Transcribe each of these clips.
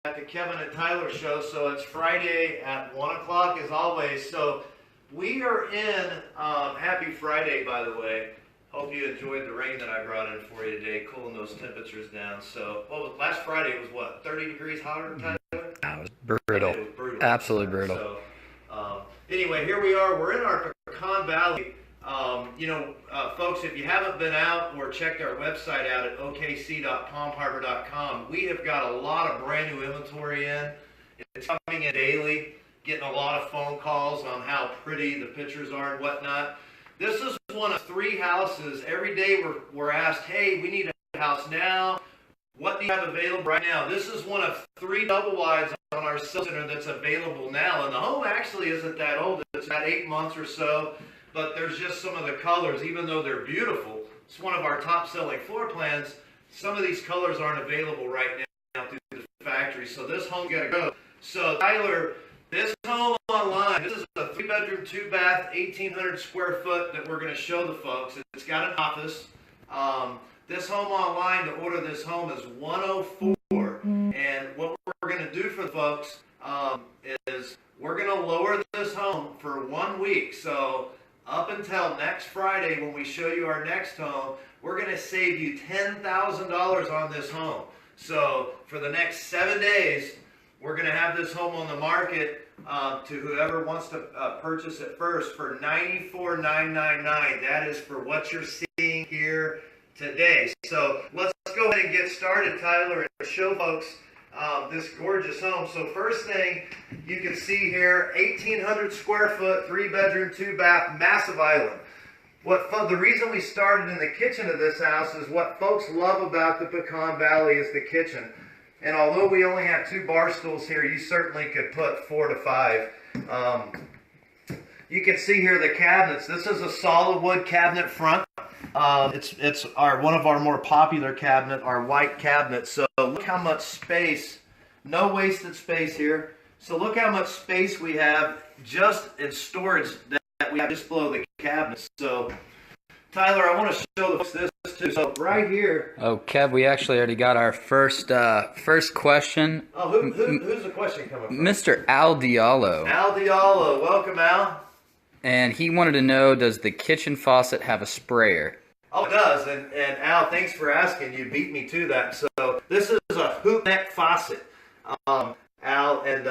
at the Kevin and Tyler show. So it's Friday at 1 o'clock as always. So we are in, happy Friday, by the way. Hope you enjoyed the rain that I brought in for you today, cooling those temperatures down. So, well, last Friday it was what, 30 degrees hotter than Tyler? It was brutal. It was brutal. Absolutely brutal. So, anyway, here we are. We're in our Pecan Valley. Folks, if you haven't been out or checked our website out at okc.palmharbor.com, we have got a lot of brand new inventory in. It's coming in daily, getting a lot of phone calls on how pretty the pictures are and whatnot. This is one of 3 houses. Every day we're asked, hey, we need a house now. What do you have available right now? This is one of 3 double wides on our sales center that's available now. And the home actually isn't that old. It's about 8 months or so. But there's just some of the colors, even though they're beautiful. It's one of our top selling floor plans. Some of these colors aren't available right now through the factory. So this home's got to go. So Tyler, this home online, this is a 3-bedroom, 2-bath, 1,800 square foot that we're going to show the folks. It's got an office. This home online, to order this home is $104. And what we're going to do for the folks is we're going to lower this home for 1 week. So up until next Friday when we show you our next home, we're going to save you $10,000 on this home. So for the next 7 days, we're going to have this home on the market to whoever wants to purchase it first for $94,999. That is for what you're seeing here today. So let's go ahead and get started, Tyler, and show folks this gorgeous home. So first thing you can see here, 1,800 square foot, 3-bedroom, 2-bath, massive island. The reason we started in the kitchen of this house is what folks love about the Pecan Valley is the kitchen. And although we only have 2 bar stools here, you certainly could put 4 to 5. You can see here the cabinets. This is a solid wood cabinet front. It's one of our more popular cabinet, our white cabinet. So look how much space, no wasted space here. So look how much space we have just in storage that we have just below the cabinets. So Tyler, I want to show this too. So right here. Oh, Kev, we actually already got our first question. Oh, who's the question coming from? Mr. Al Diallo. Al Diallo, welcome, Al. And he wanted to know, does the kitchen faucet have a sprayer? Oh, it does. And Al, thanks for asking. You beat me to that. So this is a hoop neck faucet, Al, and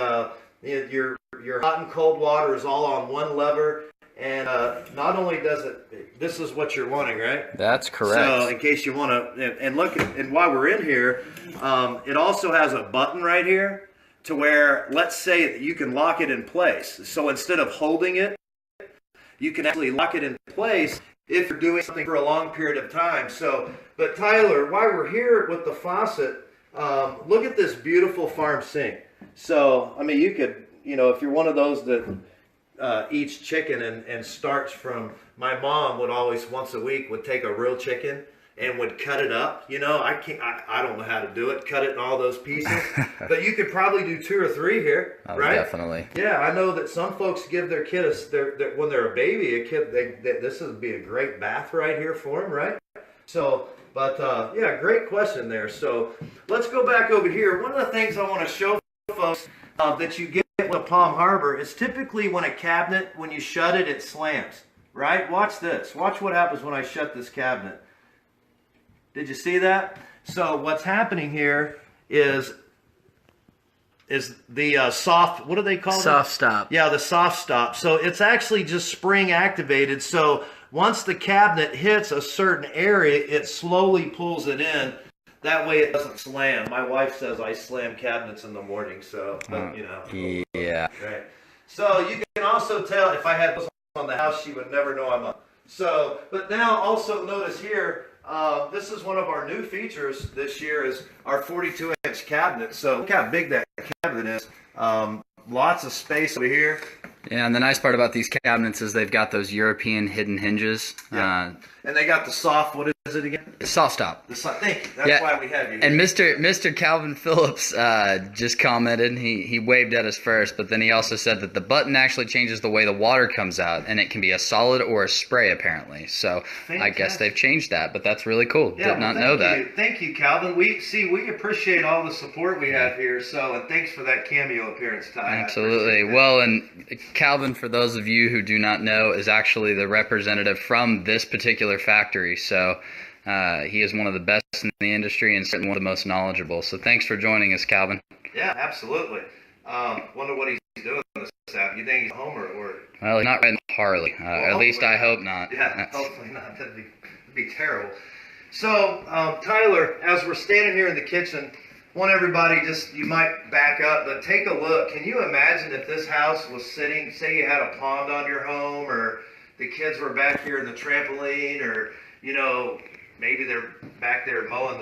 your hot and cold water is all on one lever. And not only does it, this is what you're wanting, right? That's correct. So in case you want to, and look, and while we're in here, it also has a button right here to where, let's say that you can lock it in place. So instead of holding it, you can actually lock it in place if you're doing something for a long period of time. So, but Tyler, while we're here with the faucet, look at this beautiful farm sink. So, I mean, you could, if you're one of those that eats chicken and starts from, my mom would always once a week would take a real chicken and would cut it up. I don't know how to do it, cut it in all those pieces. But you could probably do 2 or 3 here, right? Definitely. Yeah, I know that some folks give their kid, when they're a baby, this would be a great bath right here for them, right? So, but yeah, great question there. So let's go back over here. One of the things I want to show folks that you get with Palm Harbor is typically when a cabinet, when you shut it, it slams, right? Watch this. Watch what happens when I shut this cabinet. Did you see that? So what's happening here is the soft, what do they call it? Soft stop. Yeah, the soft stop. So it's actually just spring activated. So once the cabinet hits a certain area, it slowly pulls it in. That way it doesn't slam. My wife says I slam cabinets in the morning, so, but, Yeah. Right. So you can also tell, if I had this on the house, she would never know I'm up. So, but now also notice here, this is one of our new features this year is our 42-inch cabinet. So look how big that cabinet is. Lots of space over here. Yeah, and the nice part about these cabinets is they've got those European hidden hinges. Yeah. And they got the soft, what is it again? Soft stop. The soft, thank you. That's why we have you. And Mr. Calvin Phillips just commented, he waved at us first, but then he also said that the button actually changes the way the water comes out, and it can be a solid or a spray apparently. So fantastic. I guess they've changed that, but that's really cool. Yeah, Did not know that. Thank you, Calvin. We appreciate all the support we have here, and thanks for that cameo appearance, Ty. Absolutely. Well, and Calvin, for those of you who do not know, is actually the representative from this particular factory. So he is one of the best in the industry and certainly one of the most knowledgeable. So thanks for joining us, Calvin. Yeah, absolutely. Wonder what he's doing this Saturday. You think he's home or at work? Well, he's not riding Harley. At least I hope not. Yeah, hopefully not. That'd be terrible. So, Tyler, as we're standing here in the kitchen, want everybody you might back up, but take a look. Can you imagine if this house was sitting, say you had a pond on your home, or the kids were back here in the trampoline, or, maybe they're back there mowing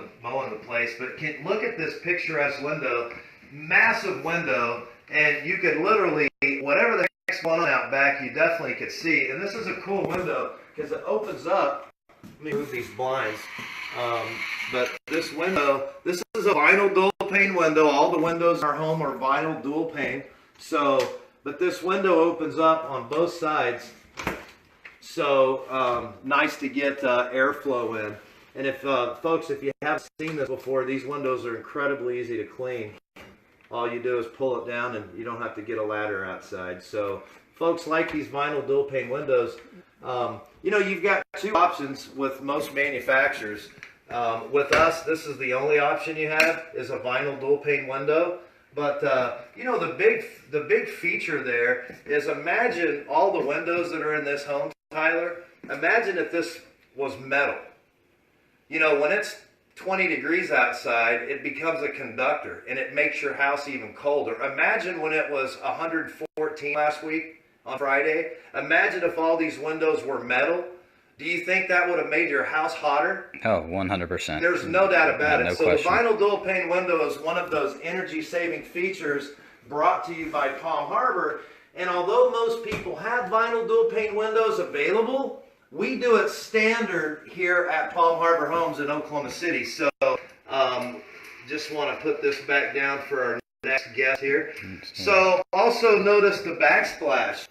the place, but look at this picturesque window, massive window, and you could literally, whatever the heck's going on out back, you definitely could see. And this is a cool window because it opens up. Let me move these blinds. But this window, this is a vinyl dual pane window. All the windows in our home are vinyl dual pane. So, but this window opens up on both sides. So nice to get airflow in. And if folks, if you haven't seen this before, these windows are incredibly easy to clean. All you do is pull it down, and you don't have to get a ladder outside. So folks like these vinyl dual pane windows. You've got two options with most manufacturers. With us, this is the only option you have is a vinyl dual pane window. But the big feature there is, imagine all the windows that are in this home, Tyler. Imagine if this was metal. When it's 20 degrees outside, it becomes a conductor, and it makes your house even colder. Imagine when it was 114 last week on Friday. Imagine if all these windows were metal. Do you think that would have made your house hotter? Oh, 100%. There's no doubt about it. No So question. the vinyl dual pane window is one of those energy-saving features brought to you by Palm Harbor. And although most people have vinyl dual pane windows available, we do it standard here at Palm Harbor Homes in Oklahoma City. So just want to put this back down for our next guest here. So also notice the backsplash.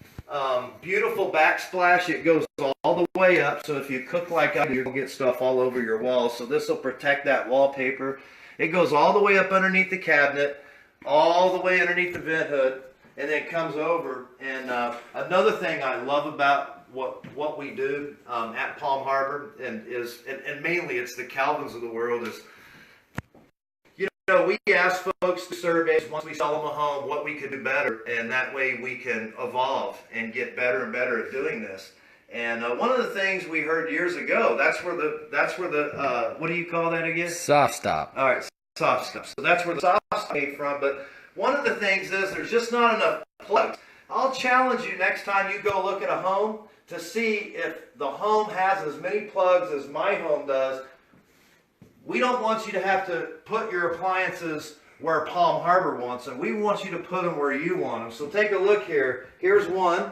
Beautiful backsplash. It goes all the way up. So if you cook like I do, you'll get stuff all over your walls. So this will protect that wallpaper. It goes all the way up underneath the cabinet, all the way underneath the vent hood, and then comes over. And another thing I love about what we do at Palm Harbor, and mainly it's the Calvins of the world, is we ask folks to surveys once we sell them a home what we could do better, and that way we can evolve and get better and better at doing this. And one of the things we heard years ago, that's where the what do you call that again? Soft stop. All right, soft stop. So that's where the soft stop came from. But one of the things is there's just not enough plugs. I'll challenge you next time you go look at a home to see if the home has as many plugs as my home does. We don't want you to have to put your appliances where Palm Harbor wants them. We want you to put them where you want them. So take a look here. Here's one.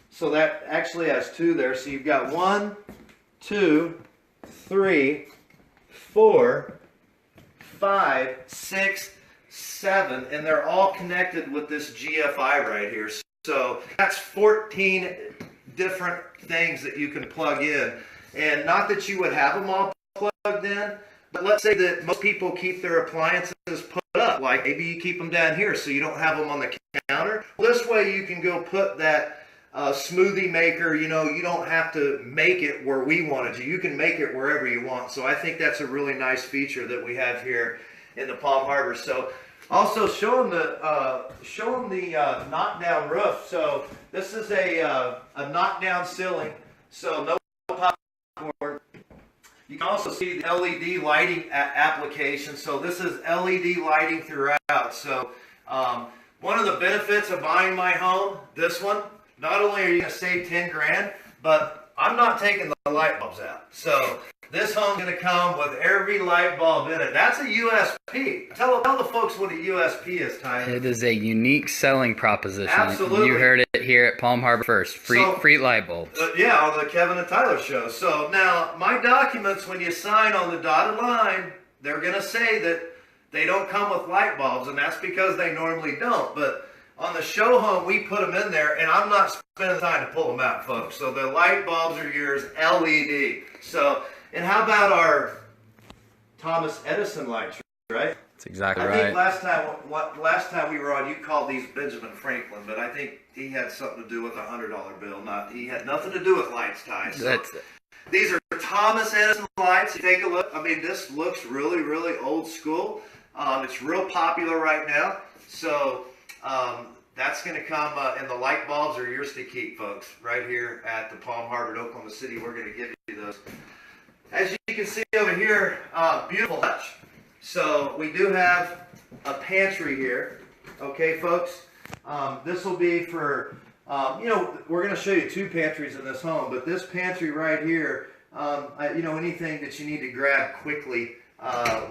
So that actually has two there. So you've got 1, 2, 3, 4, 5, 6, 7, and they're all connected with this GFI right here. So that's 14 different things that you can plug in. And not that you would have them all plugged in, but let's say that most people keep their appliances put up, like maybe you keep them down here so you don't have them on the counter. This way you can go put that smoothie maker, you don't have to make it where we wanted to. You can make it wherever you want. So I think that's a really nice feature that we have here in the Palm Harbor. So also show them the knockdown roof. So this is a knockdown ceiling, so no popcorn. You can also see the LED lighting application. So this is LED lighting throughout. So one of the benefits of buying my home, this one, not only are you going to save 10 grand, but I'm not taking the light bulbs out. So This home's going to come with every light bulb in it. That's a USP. Tell the folks what a USP is, Ty. It is a unique selling proposition. Absolutely. You heard it here at Palm Harbor first. Free light bulbs. Yeah, on the Kevin and Tyler show. So now, my documents, when you sign on the dotted line, they're going to say that they don't come with light bulbs, and that's because they normally don't. But on the show home, we put them in there, and I'm not spending time to pull them out, folks. So the light bulbs are yours, LED. So, and how about our Thomas Edison lights, right? That's exactly right. I think last time we were on, you called these Benjamin Franklin, but I think he had something to do with a $100 bill. He had nothing to do with lights, Ty. So these are Thomas Edison lights. Take a look. I mean, this looks really, really old school. It's real popular right now. So that's going to come, and the light bulbs are yours to keep, folks, right here at the Palm Harbor in Oklahoma City. We're going to give you those. As you can see over here, beautiful hutch. So we do have a pantry here. Okay, folks? This will be for, we're going to show you two pantries in this home, but this pantry right here, anything that you need to grab quickly,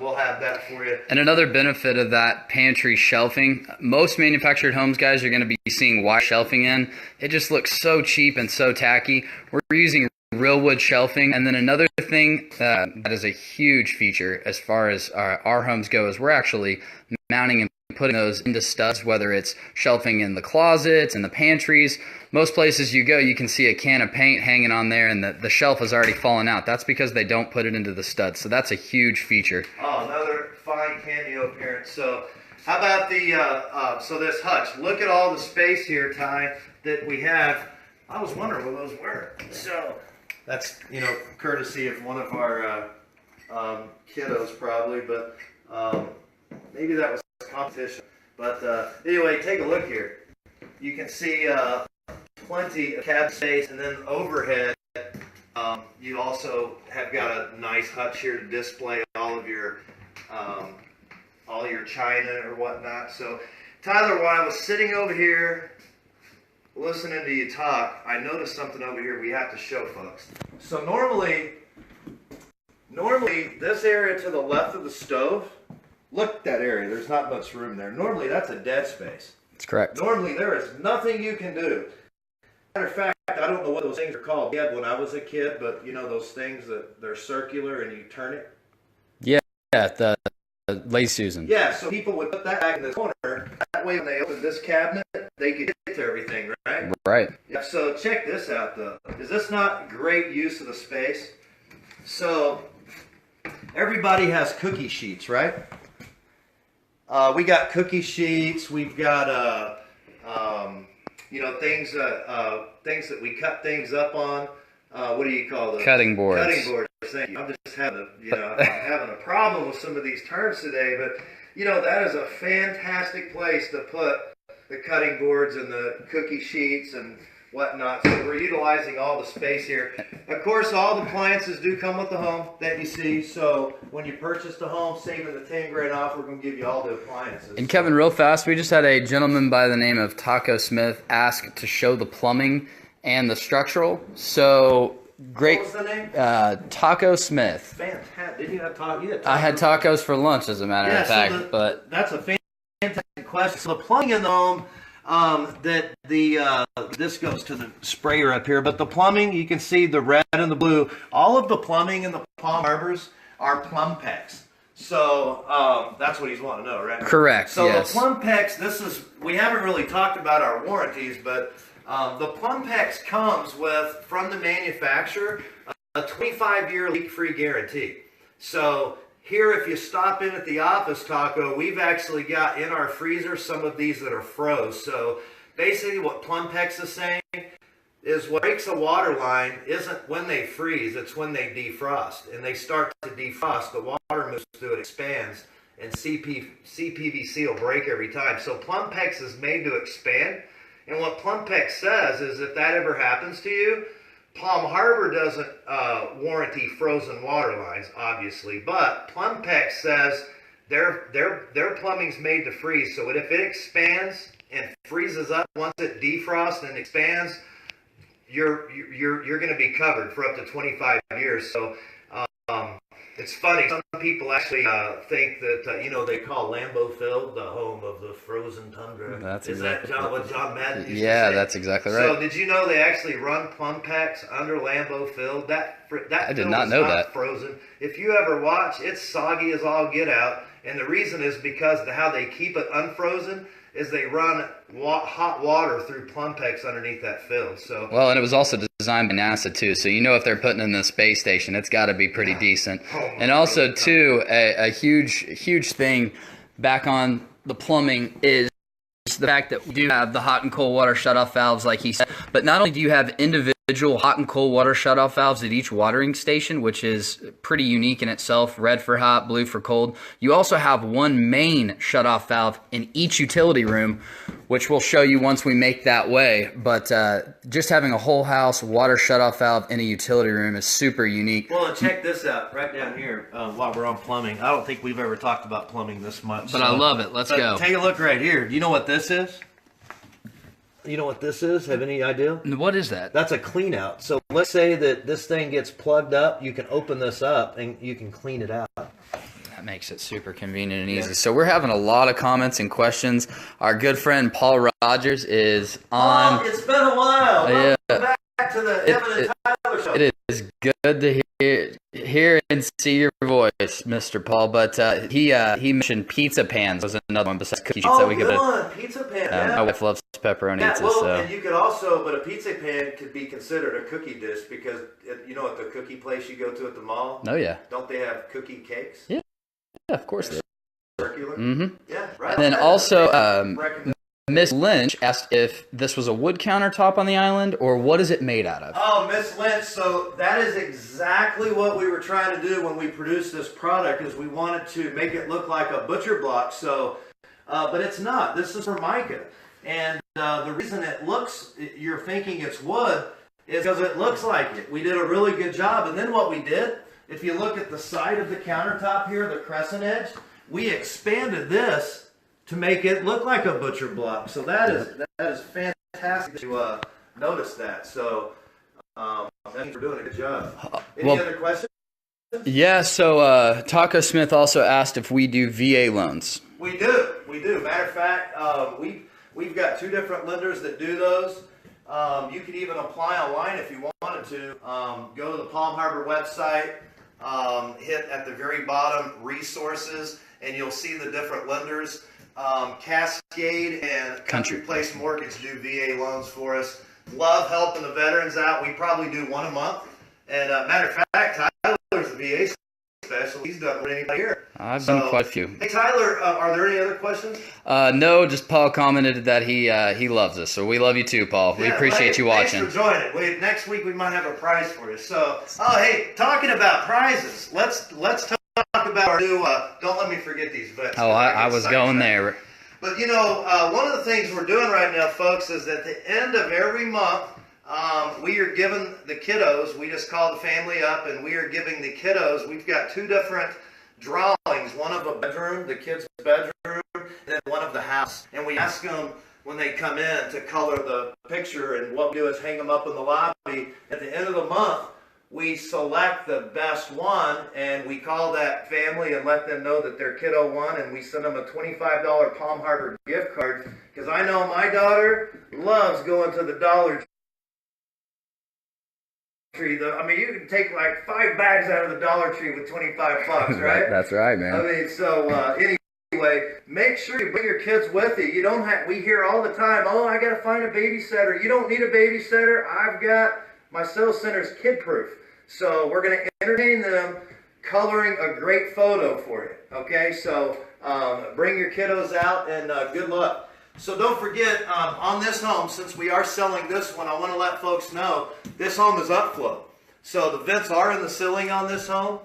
we'll have that for you. And another benefit of that pantry shelving, most manufactured homes, guys, are going to be seeing wire shelving in. It just looks so cheap and so tacky. We're using real wood shelving. And then another thing that is a huge feature as far as our homes go is we're actually mounting and putting those into studs, whether it's shelving in the closets and the pantries. Most places you go, you can see a can of paint hanging on there and the shelf has already fallen out. That's because they don't put it into the studs. So that's a huge feature. Oh, another fine cameo appearance. So how about so this hutch? Look at all the space here, Ty, that we have. I was wondering what those were. So that's, courtesy of one of our kiddos probably, but maybe that was competition. But anyway, take a look here. You can see plenty of cab space, and then overhead, you also have got a nice hutch here to display all your china or whatnot. So, Tyler, while I was sitting over here listening to you talk, I noticed something over here we have to show folks. So normally this area to the left of the stove, look at that area. There's not much room there. Normally that's a dead space. That's correct. Normally there is nothing you can do. Matter of fact, I don't know what those things are called. We had when I was a kid, but those things that they're circular and you turn it. Yeah, the Lay Susan. Yeah, so people would put that back in the corner. That way when they open this cabinet, they could get to everything, right? Right. Yeah, so check this out though. Is this not great use of the space? So everybody has cookie sheets, right? We got cookie sheets. We've got things that we cut things up on. What do you call those? Cutting boards. Cutting boards. Thank you. I'm just having I'm having a problem with some of these terms today, but that is a fantastic place to put the cutting boards and the cookie sheets and whatnot. So we're utilizing all the space here. Of course, all the appliances do come with the home that you see. So when you purchase the home, saving the $10,000 off, we're going to give you all the appliances. And Kevin, real fast, we just had a gentleman by the name of Taco Smith ask to show the plumbing and the structural. So great. What was the name? Taco Smith. Fantastic. Did you have tacos? I had tacos for lunch, as a matter of fact. But that's a fantastic question. So the plumbing in the home. This goes to the sprayer up here, but the plumbing, you can see the red and the blue. All of the plumbing in the Palm Harbors are plumb pecs. So that's what he's wanting to know, right? Correct. So yes. The plumb pecs. We haven't really talked about our warranties, but the plumb pecs comes with from the manufacturer a 25-year leak-free guarantee. So here, if you stop in at the office, Taco, we've actually got in our freezer some of these that are froze. So basically what Plumpex is saying is what breaks a water line isn't when they freeze, it's when they defrost. And they start to defrost, the water moves through, it expands, and CPVC will break every time. So Plumpex is made to expand. And what Plumpex says is if that ever happens to you, Palm Harbor doesn't warranty frozen water lines, obviously, but Plumpex says their plumbing's made to freeze. So if it expands and freezes up once it defrosts and expands, you're going to be covered for up to 25 years. So It's funny. Some people actually think that they call Lambeau Field the home of the frozen tundra. That's Is exactly that what John Madden used to say? Yeah, that's exactly right. So did you know they actually run plum packs under Lambeau Field? That I did field not is know not that. frozen. If you ever watch, it's soggy as all get out, and the reason is because of how they keep it unfrozen is they run hot water through plum packs underneath that field. So Well, and it was also designed by NASA too, so if they're putting it in the space station, it's got to be pretty decent. Oh, And also too, a huge thing back on the plumbing is the fact that we do have the hot and cold water shutoff valves, like he said, but not only do you have individual hot and cold water shutoff valves at each watering station, which is pretty unique in itself, red for hot, blue for cold, you also have one main shutoff valve in each utility room, which we'll show you once we make that way. But just having a whole house water shutoff valve in a utility room is super unique. Well, and check this out right down here while we're on plumbing. I don't think we've ever talked about plumbing this much. But I love it. Let's go. Take a look right here. Do you know what this is? You know what this is? Have any idea? What is that? That's a clean out. So let's say that this thing gets plugged up. You can open this up and you can clean it out. That makes it super convenient and easy. So we're having a lot of comments and questions. Our good friend Paul Rogers is on. Oh, it's been a while. Yeah. Welcome back to the Evan and Tyler show. It is good to hear and see your voice, Mr. Paul. But he mentioned pizza pans was another one besides cookie sheets that we could. Good one. Pizza pan. Yeah. My wife loves pepperoni pizza. Well, So. and you could also, but a pizza pan could be considered a cookie dish because you know at the cookie place you go to at the mall. Oh yeah. Don't they have cookie cakes? Yeah, of course they. Circular. Mm-hmm. Yeah, right. And then also, Miss Lynch asked if this was a wood countertop on the island or what is it made out of? Oh, Miss Lynch, so that is exactly what we were trying to do when we produced this product is we wanted to make it look like a butcher block. So, but it's not. This is Formica. And the reason it looks, you're thinking it's wood, is because it looks like it. We did a really good job. And then what we did, if you look at the side of the countertop here, the crescent edge, we expanded this to make it look like a butcher block. So that is fantastic that you noticed that. So thanks for doing a good job. Any other questions? Yeah, so Taco Smith also asked if we do VA loans. We do. Matter of fact, we've got 2 different lenders that do those. You could even apply online if you wanted to. Go to the Palm Harbor website, hit at the very bottom resources, and you'll see the different lenders. Cascade and Country Place Mortgage do VA loans for us. Love helping the veterans out. We probably do 1 a month. And matter of fact, Tyler's a VA special. He's done more than anybody here. I've done quite a few. Hey Tyler, are there any other questions? No, just Paul commented that he loves us. So we love you too, Paul. We appreciate you watching. Thanks for joining. Next week we might have a prize for you. So, hey, talking about prizes, let's talk about our new. Don't let me forget these vets. Oh, I was going there. But one of the things we're doing right now, folks, is at the end of every month, we are giving the kiddos. We just call the family up, and we are giving the kiddos. We've got 2 different drawings. One of a bedroom, the kid's bedroom, and then one of the house. And we ask them when they come in to color the picture. And what we do is hang them up in the lobby. At the end of the month, we select the best one, and we call that family and let them know that their kiddo won, and we send them a $25 Palm Harbor gift card. Because I know my daughter loves going to the Dollar Tree. I mean, you can take like 5 bags out of the Dollar Tree with 25 bucks, right? That's right, man. I mean, so anyway, make sure you bring your kids with you. You don't have. We hear all the time, "Oh, I got to find a babysitter." You don't need a babysitter. I've got my sales center's kid proof. So we're going to entertain them coloring a great photo for you. Okay, so bring your kiddos out and good luck. So don't forget, on this home, since we are selling this one, I want to let folks know this home is upflow. So the vents are in the ceiling on this home.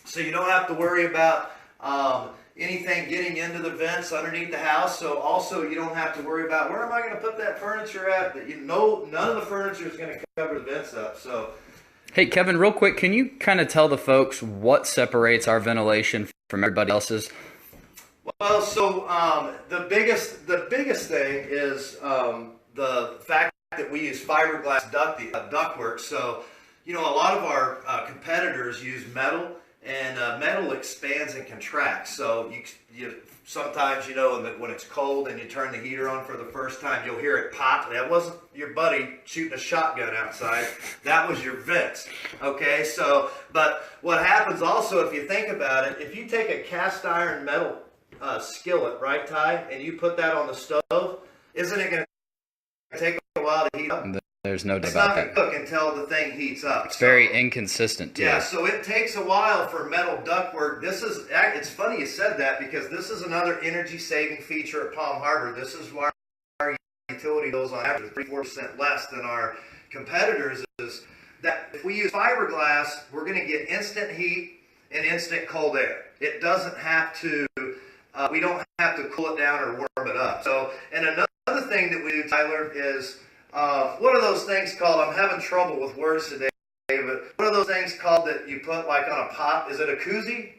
So you don't have to worry about anything getting into the vents underneath the house. So also you don't have to worry about where am I going to put that furniture at. None of the furniture is going to cover the vents up. So. Hey, Kevin, real quick, can you kind of tell the folks what separates our ventilation from everybody else's? Well, so the biggest thing is the fact that we use fiberglass ductwork. So, a lot of our competitors use metal, and metal expands and contracts. So you sometimes, you know, when it's cold and you turn the heater on for the first time, you'll hear it pop. That wasn't your buddy shooting a shotgun outside. That was your vents. Okay, so, but what happens also, if you think about it, if you take a cast iron metal skillet, right, Ty, and you put that on the stove, isn't it going to take a while to heat up? There's no doubt It's about not that. going to cook until the thing heats up. It's very inconsistent too. Yeah, so it takes a while for metal ductwork. It's funny you said that, because this is another energy saving feature at Palm Harbor. This is why our utility bills on average 3-4% less than our competitors, is that if we use fiberglass, we're going to get instant heat and instant cold air. It doesn't have to, we don't have to cool it down or warm it up. So, and another thing that we do, Tyler, is what are those things called? I'm having trouble with words today, but what are those things called that you put like on a pot? Is it a koozie?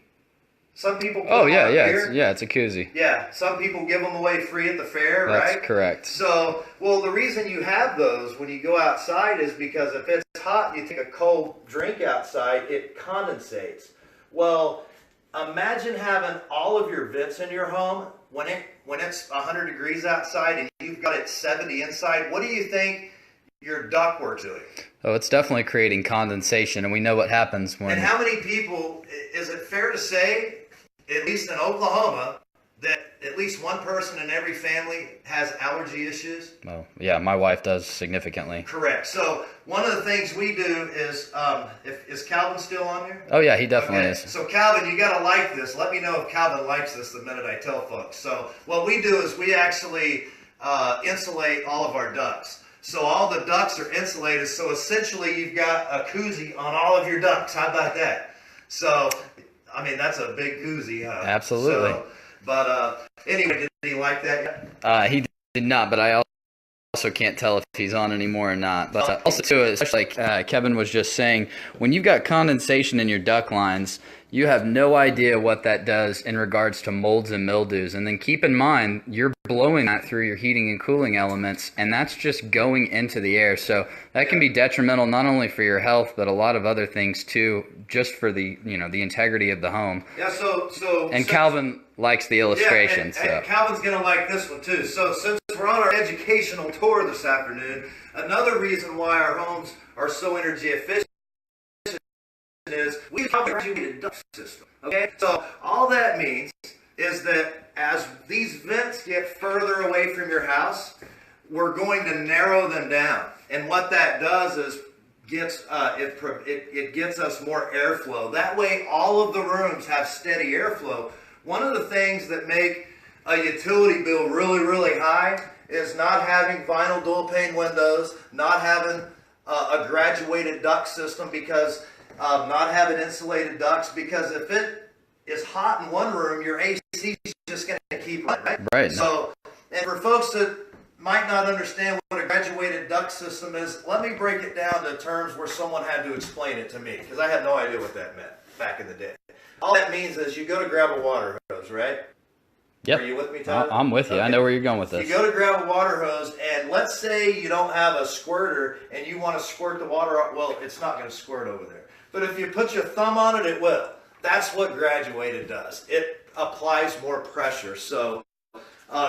Some people put Oh yeah, on yeah, it's a koozie. Yeah, some people give them away free at the fair, right? That's correct. So, well, the reason you have those when you go outside is because if it's hot and you take a cold drink outside, it condensates. Well, imagine having all of your vents in your home when it's 100 degrees outside and you've got it 70 inside. What do you think your ductwork's doing? Oh, it's definitely creating condensation, and we know what happens when... And how many people, is it fair to say, at least in Oklahoma, that at least one person in every family has allergy issues? Oh, yeah, my wife does significantly. Correct. So one of the things we do is, is Calvin still on here? Oh yeah, he definitely is. So Calvin, you got to like this. Let me know if Calvin likes this the minute I tell folks. So what we do is we actually insulate all of our ducts. So all the ducts are insulated. So essentially you've got a koozie on all of your ducts. How about that? So, I mean, that's a big koozie, huh? Absolutely. So, but anyway, did he like that yet? He did not, but I also can't tell if he's on anymore or not. But also too, especially like Kevin was just saying, when you've got condensation in your duct lines, you have no idea what that does in regards to molds and mildews. And then keep in mind, you're blowing that through your heating and cooling elements, and that's just going into the air. So that can be detrimental not only for your health, but a lot of other things too, just for the, you know, the integrity of the home. Yeah, And Calvin likes the illustration. Yeah, and Calvin's going to like this one too. So since we're on our educational tour this afternoon, another reason why our homes are so energy efficient is we have a graduated duct system. Okay, so all that means is that as these vents get further away from your house, we're going to narrow them down. And what that does is it gets us more airflow. That way all of the rooms have steady airflow. One of the things that make a utility bill really, really high is not having vinyl dual pane windows, not having a graduated duct system, because not having insulated ducts, because if it is hot in one room, your AC is just going to keep running, right? Right. So, and for folks that might not understand what a graduated duct system is, let me break it down to terms where someone had to explain it to me, because I had no idea what that meant back in the day. All that means is you go to grab a water hose, right? Yep. Are you with me, Tyler? I'm with you. Okay. I know where you're going with this. You go to grab a water hose, and let's say you don't have a squirter and you want to squirt the water out. Well, it's not going to squirt over there. But if you put your thumb on it, it will. That's what graduated does. It applies more pressure. So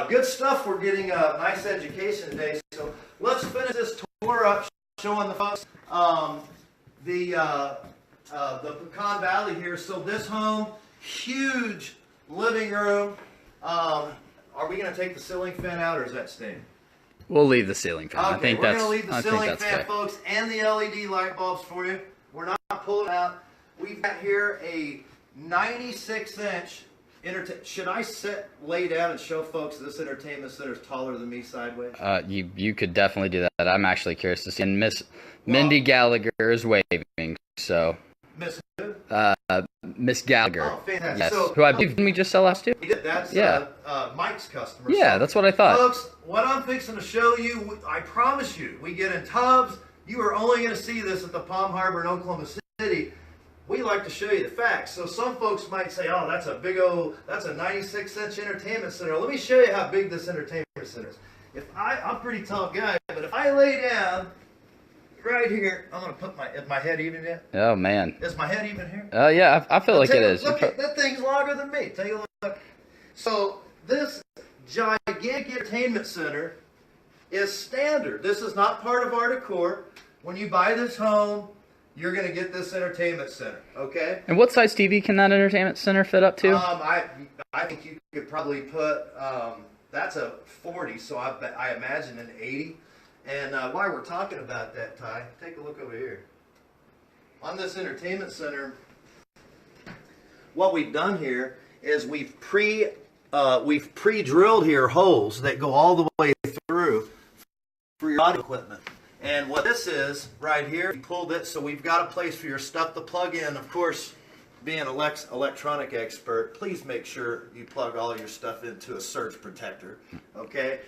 good stuff. We're getting a nice education today. So let's finish this tour up, showing the folks the Pecan Valley here. So this home, huge living room. Are we going to take the ceiling fan out, or is that staying? We'll leave the ceiling fan. Okay, I think we're that's. going to leave the ceiling fan, good. folks, and the LED light bulbs for you. We're not pulling out. We've got here a 96-inch entertainment. Should I lay down and show folks this entertainment center is taller than me sideways? You could definitely do that. I'm actually curious to see. And Mindy Gallagher is waving, so. Miss who? Miss Gallagher. Oh, fantastic. Yes. So, who I believe we just sell last year. That's Mike's customer. Yeah, so, that's what I thought. Folks, what I'm fixing to show you, I promise you, we get in tubs. You are only going to see this at the Palm Harbor in Oklahoma City. We like to show you the facts. So some folks might say, oh, that's a 96-inch entertainment center. Let me show you how big this entertainment center is. I'm a pretty tall guy, but if I lay down right here. I'm gonna put is my head even yet? Oh man. Is my head even here? Yeah, I feel like it is. Look at that thing's longer than me. Take a look. So this gigantic entertainment center is standard. This is not part of our decor. When you buy this home, you're going to get this entertainment center, okay? And what size TV can that entertainment center fit up to? I think you could probably put, that's a 40, so I imagine an 80. And while we're talking about that, Ty, take a look over here. On this entertainment center, what we've done here is we've pre-drilled here holes that go all the way through for your audio equipment. And what this is right here, you pulled it, so we've got a place for your stuff to plug in. Of course, being an electronic expert, please make sure you plug all your stuff into a surge protector, okay?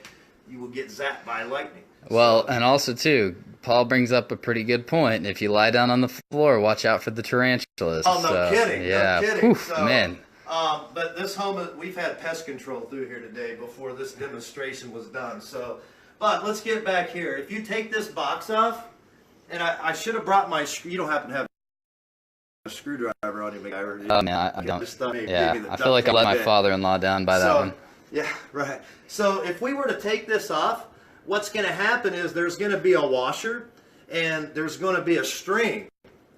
You will get zapped by lightning. Well, and also too, Paul brings up a pretty good point. If you lie down on the floor, watch out for the tarantulas. Oh, no kidding. Yeah, no kidding. Oof, man. But this home, we've had pest control through here today before this demonstration was done. So, but let's get back here. If you take this box off, and I should have brought my, you don't happen to have a screwdriver on you, MacGyver? Oh, man, I don't. Yeah, I feel like I let my father-in-law down by that one. Yeah, right. So if we were to take this off, what's going to happen is there's going to be a washer, and there's going to be a string,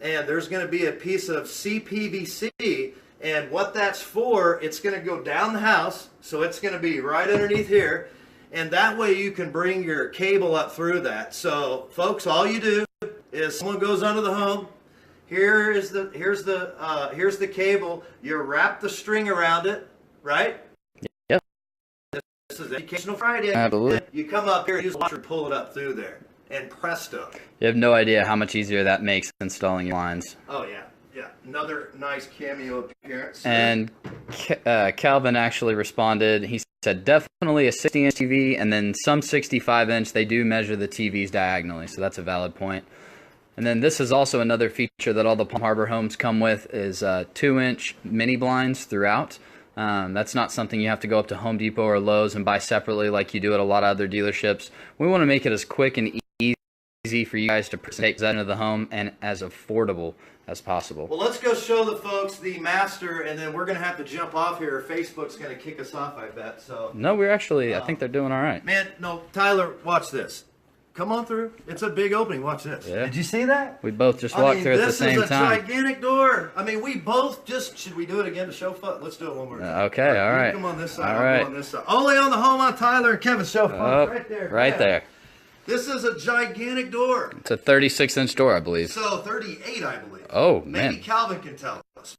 and there's going to be a piece of CPVC, and what that's for, it's going to go down the house, so it's going to be right underneath here, and that way you can bring your cable up through that. So, folks, all you do is someone goes under the home. Here's the cable. You wrap the string around it, right? Yep. This is Educational Friday. Absolutely. You come up here, use the washer, and pull it up through there, and presto. You have no idea how much easier that makes installing your lines. Oh yeah. Yeah, another nice cameo appearance. And Calvin actually responded. He said definitely a 60-inch TV, and then some 65-inch. They do measure the TVs diagonally, so that's a valid point. And then this is also another feature that all the Palm Harbor homes come with is 2-inch mini blinds throughout. That's not something you have to go up to Home Depot or Lowe's and buy separately like you do at a lot of other dealerships. We want to make it as quick and easy for you guys to take that into the home and as affordable as possible. Well, let's go show the folks the master, and then we're going to have to jump off here. Facebook's going to kick us off, I bet. So. No, we're actually, I think they're doing all right. Man, no, Tyler, watch this. Come on through. It's a big opening. Watch this. Yeah. Did you see that? We both just walked through at the same time. This is a gigantic door. I mean, we both just, should we do it again to show fun? Let's do it one more time. Okay, all right. Come on this side. All right. Come on this side. Only on the home on Tyler and Kevin show fun. Oh, right there. Right there. This is a gigantic door. It's a 36-inch door, I believe. So 38, I believe. Oh, man. Maybe Calvin can tell us.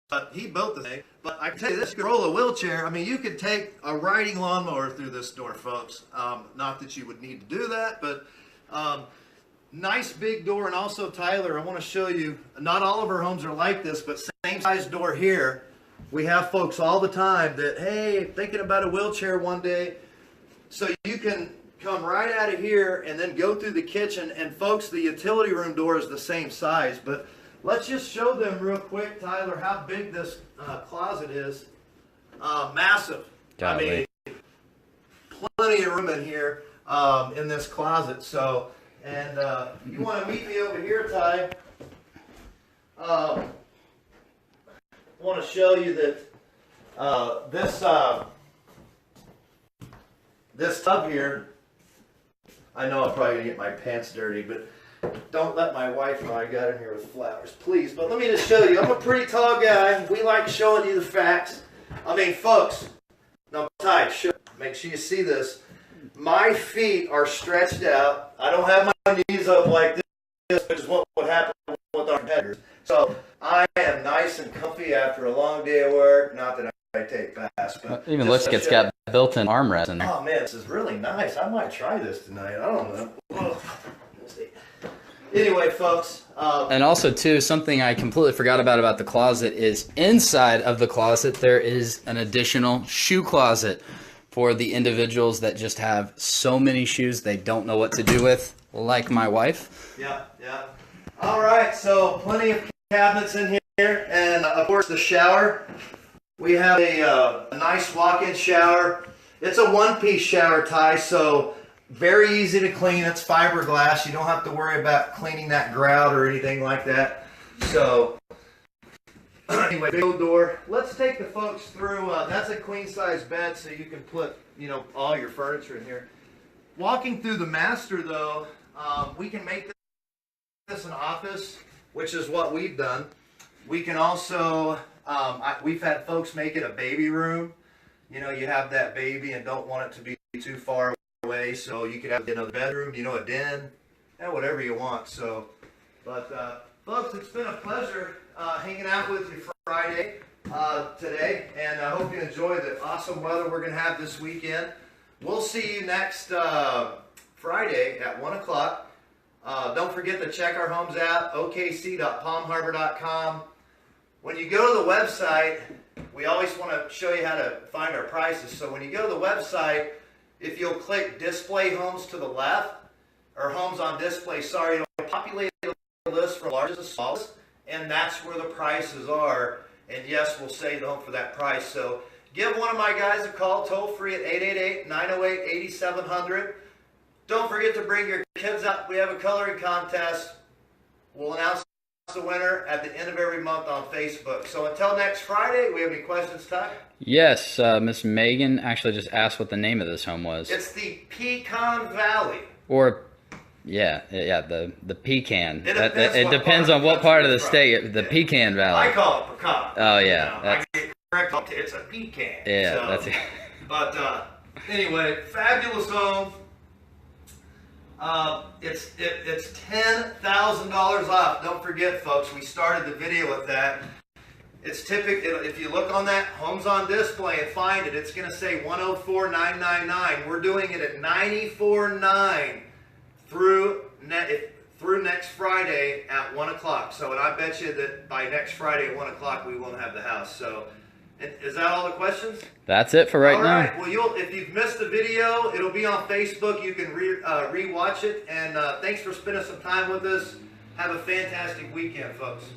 But he built the thing. But I can tell you this, you can roll a wheelchair. I mean, you could take a riding lawnmower through this door, folks. Not that you would need to do that, but nice big door. And also, Tyler, I want to show you, not all of our homes are like this, but same size door here. We have folks all the time that, hey, thinking about a wheelchair one day. So you can come right out of here and then go through the kitchen. And folks, the utility room door is the same size. But let's just show them real quick, Tyler, how big this closet is. Massive. Golly. I mean, plenty of room in here in this closet. So, and you want to meet me over here, Ty? I want to show you that this tub here. I know I'm probably gonna get my pants dirty, but don't let my wife know I got in here with flowers, please. But let me just show you. I'm a pretty tall guy. We like showing you the facts. I mean, folks. Now, Ty, make sure you see this. My feet are stretched out. I don't have my knees up like this, which is what would happen with our competitors. So I am nice and comfy after a long day of work. Not that I take baths, but even looks like it's got built-in armrests in there. Oh man, this is really nice. I might try this tonight. I don't know. We'll see. Anyway, folks. And also, too, something I completely forgot about the closet is inside of the closet there is an additional shoe closet for the individuals that just have so many shoes they don't know what to do with, like my wife. Yeah, yeah. All right, so plenty of cabinets in here, and of course the shower. We have a nice walk-in shower. It's a one-piece shower, Ty, so very easy to clean. It's fiberglass. You don't have to worry about cleaning that grout or anything like that. So anyway, big old door. Let's take the folks through. That's a queen size bed, so you can put, you know, all your furniture in here. Walking through the master though, we can make this an office, which is what we've done. We can also, we've had folks make it a baby room. You know, you have that baby and don't want it to be too far away, so you could have another bedroom, you know, a den, and whatever you want. So, but folks, it's been a pleasure hanging out with you Friday today, and I hope you enjoy the awesome weather we're going to have this weekend. We'll see you next Friday at 1 o'clock. Don't forget to check our homes out, okc.palmharbor.com. When you go to the website, we always want to show you how to find our prices. So when you go to the website, if you'll click display homes to the left, or homes on display, sorry, it'll populate the list from largest to smallest, and that's where the prices are. And yes, we'll save the home for that price. So give one of my guys a call, toll free at 888-908-8700. Don't forget to bring your kids out. We have a coloring contest. We'll announce the winner at the end of every month on Facebook. So until next Friday, we have any questions, Ty? Yes, Miss Megan actually just asked what the name of this home was. It's the Pecan Valley. Or, yeah, the Pecan. It depends on what part of the state. The Pecan Valley. I call it pecan. Oh yeah, you know, I get correct. It's a pecan. Yeah, so, that's it. But anyway, fabulous home. It's $10,000 off. Don't forget, folks, we started the video with that. It's typical. If you look on that homes on display and find it, it's going to say $104,999. We're doing it at $94,999 through next Friday at 1 o'clock. So, and I bet you that by next Friday at 1 o'clock we won't have the house. So, is that all the questions? That's it for right now. All right. Well, if you've missed the video, it'll be on Facebook. You can re-watch it. And thanks for spending some time with us. Have a fantastic weekend, folks.